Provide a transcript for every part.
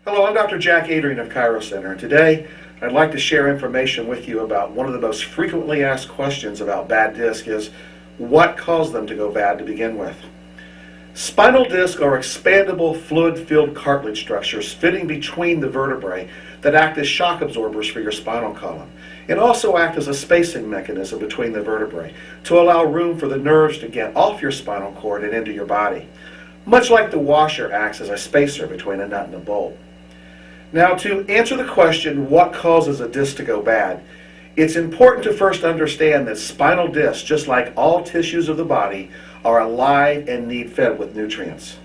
Hello, I'm Dr. Jack Adrian of ChiroCenter, and today I'd like to share information with you about one of the most frequently asked questions about bad disc is what caused them to go bad to begin with. Spinal discs are expandable fluid-filled cartilage structures fitting between the vertebrae that act as shock absorbers for your spinal column and also act as a spacing mechanism between the vertebrae to allow room for the nerves to get off your spinal cord and into your body, much like the washer acts as a spacer between a nut and a bolt. Now, to answer the question, what causes a disc to go bad, it's important to first understand that spinal discs, just like all tissues of the body, are alive and need fed with nutrients.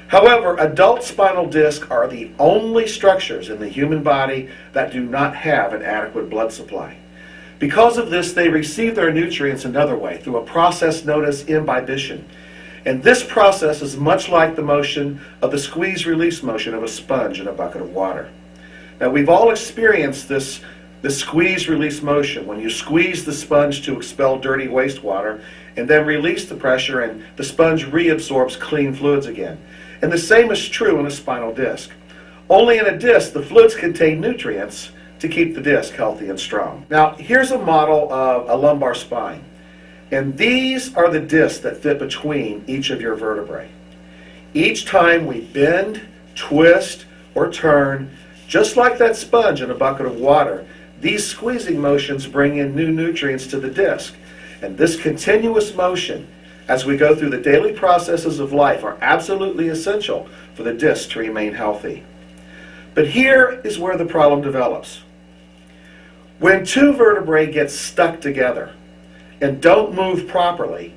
However, adult spinal discs are the only structures in the human body that do not have an adequate blood supply. Because of this, they receive their nutrients another way, through a process known as imbibition. And this process is much like the motion of the squeeze-release motion of a sponge in a bucket of water. Now, we've all experienced this squeeze-release motion when you squeeze the sponge to expel dirty wastewater and then release the pressure and the sponge reabsorbs clean fluids again. And the same is true in a spinal disc. Only in a disc, the fluids contain nutrients to keep the disc healthy and strong. Now, here's a model of a lumbar spine. And these are the discs that fit between each of your vertebrae. Each time we bend, twist, or turn, just like that sponge in a bucket of water, these squeezing motions bring in new nutrients to the disc. And this continuous motion, as we go through the daily processes of life, are absolutely essential for the disc to remain healthy. But here is where the problem develops. When two vertebrae get stuck together and don't move properly,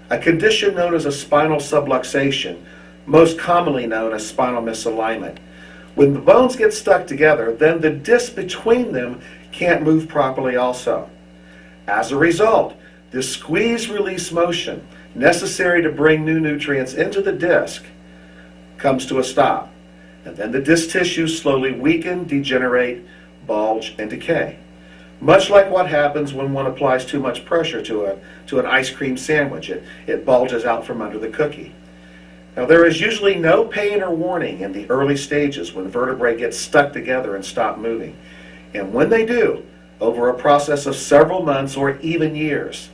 a condition known as a spinal subluxation, most commonly known as spinal misalignment. When the bones get stuck together, then the disc between them can't move properly also. As a result, this squeeze-release motion necessary to bring new nutrients into the disc comes to a stop. And then the disc tissues slowly weaken, degenerate, bulge, and decay. Much like what happens when one applies too much pressure to an ice cream sandwich. It bulges out from under the cookie. Now, there is usually no pain or warning in the early stages when vertebrae get stuck together and stop moving. And when they do, over a process of several months or even years,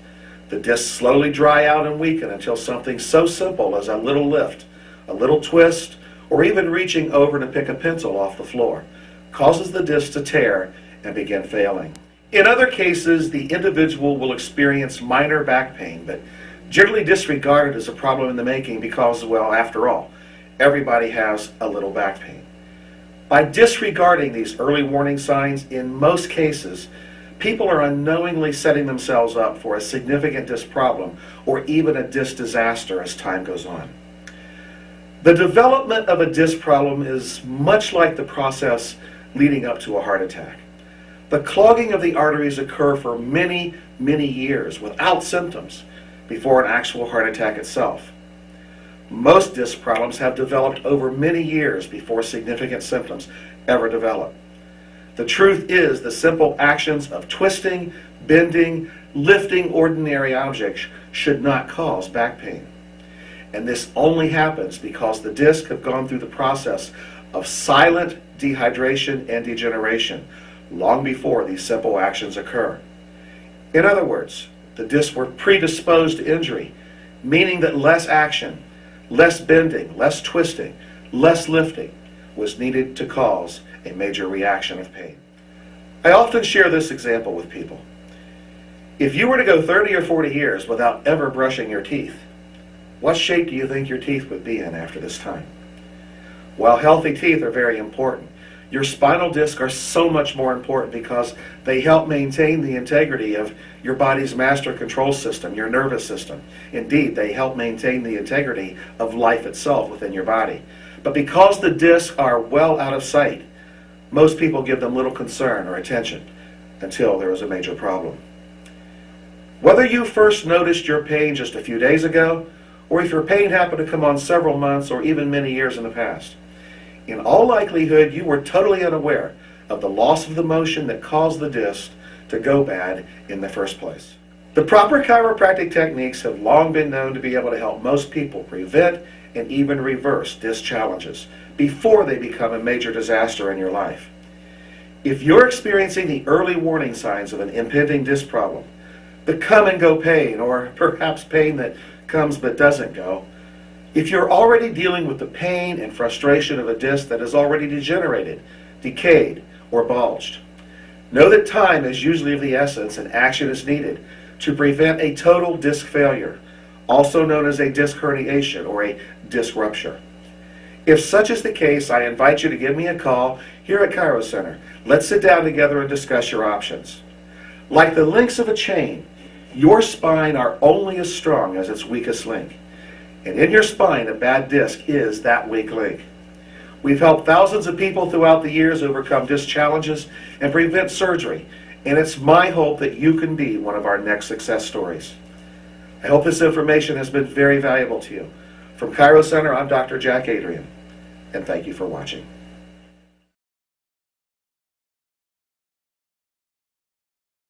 the discs slowly dry out and weaken until something so simple as a little lift, a little twist, or even reaching over to pick a pencil off the floor causes the disc to tear and begin failing. In other cases, the individual will experience minor back pain, but generally disregarded as a problem in the making because, well, after all, everybody has a little back pain. By disregarding these early warning signs, in most cases, people are unknowingly setting themselves up for a significant disc problem or even a disc disaster as time goes on. The development of a disc problem is much like the process leading up to a heart attack. The clogging of the arteries occur for many, many years without symptoms before an actual heart attack itself. Most disc problems have developed over many years before significant symptoms ever develop. The truth is the simple actions of twisting, bending, lifting ordinary objects should not cause back pain. And this only happens because the discs have gone through the process of silent dehydration and degeneration long before these simple actions occur. In other words, the discs were predisposed to injury, meaning that less action, less bending, less twisting, less lifting was needed to cause a major reaction of pain. I often share this example with people. If you were to go 30 or 40 years without ever brushing your teeth, what shape do you think your teeth would be in after this time? While healthy teeth are very important, your spinal discs are so much more important because they help maintain the integrity of your body's master control system, your nervous system. Indeed, they help maintain the integrity of life itself within your body. But because the discs are well out of sight, most people give them little concern or attention until there is a major problem. Whether you first noticed your pain just a few days ago, or if your pain happened to come on several months or even many years in the past, in all likelihood, you were totally unaware of the loss of the motion that caused the disc to go bad in the first place. The proper chiropractic techniques have long been known to be able to help most people prevent and even reverse disc challenges before they become a major disaster in your life. If you're experiencing the early warning signs of an impending disc problem, the come and go pain, or perhaps pain that comes but doesn't go, if you're already dealing with the pain and frustration of a disc that is already degenerated, decayed, or bulged, know that time is usually of the essence and action is needed to prevent a total disc failure, also known as a disc herniation or a disc rupture. If such is the case, I invite you to give me a call here at ChiroCenter. Let's sit down together and discuss your options. Like the links of a chain, your spine are only as strong as its weakest link. And in your spine, a bad disc is that weak link. We've helped thousands of people throughout the years overcome disc challenges and prevent surgery, and it's my hope that you can be one of our next success stories. I hope this information has been very valuable to you. From ChiroCenter, I'm Dr. Jack Adrian, and thank you for watching.